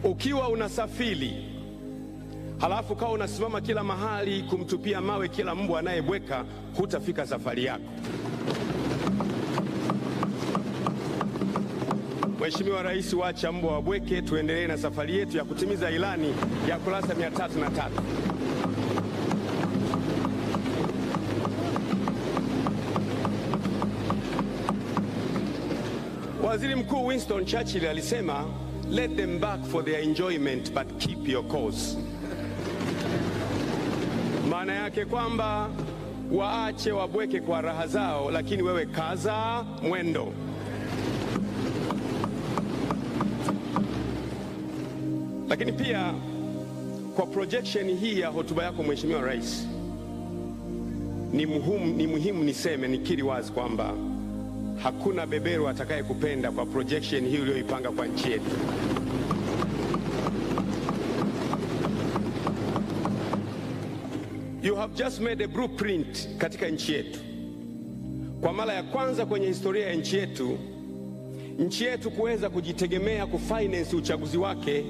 Ukiwa unasafiri halafu kawa unasimama kila mahali kumtupia mawe kila mbwa anayebweka, hutafika safari yako. Mheshimiwa Rais, wacha mbwa wabweke, tuendelee na safari yetu ya kutimiza ilani ya kurasa 303. Waziri Mkuu Winston Churchill alisema, let them bark for their enjoyment but keep your course. Maana yake kwamba waache wabweke kwa raha zao, lakini wewe kaza mwendo. Lakini pia kwa projection hii ya hotuba yako Mheshimiwa Rais, ni muhimu niseme, nikiri wazi kwamba hakuna beberu atakaye kupenda kwa projection hii uliyoipanga kwa nchi yetu. You have just made a blueprint katika nchi yetu. Kwa mara ya kwanza kwenye historia ya nchi yetu kuweza kujitegemea kufinance uchaguzi wake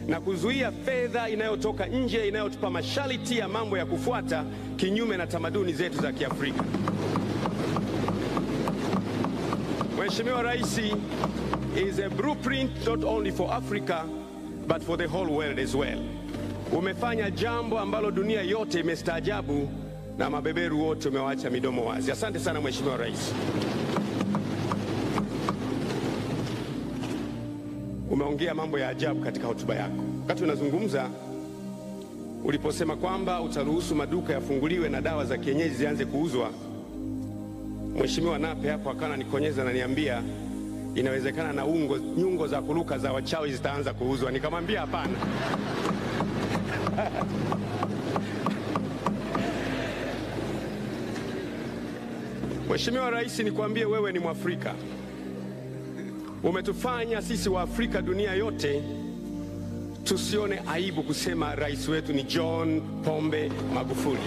na kuzuia fedha inayotoka nje inayotupa masharti ya mambo ya kufuata kinyume na tamaduni zetu za Kiafrika. Mheshimiwa Rais, is a blueprint not only for Africa but for the whole world as well. Umefanya jambo ambalo dunia yote imestaajabu na mabeberu wote umewaacha midomo wazi. Asante sana Mheshimiwa Rais. Umeongea mambo ya ajabu katika hotuba yako. Wakati unazungumza, uliposema kwamba utaruhusu maduka yafunguliwe na dawa za kienyeji zianze kuuzwa, Mheshimiwa Nape hapo akana nikonyeza na niambia inawezekana na nyungo za kuruka za wachawi zitaanza kuuzwa. Nikamwambia hapana. Mheshimiwa Rais, nikwambie wewe ni Mwafrika. Umetufanya sisi wa Afrika dunia yote tusione aibu kusema rais wetu ni John Pombe Magufuli.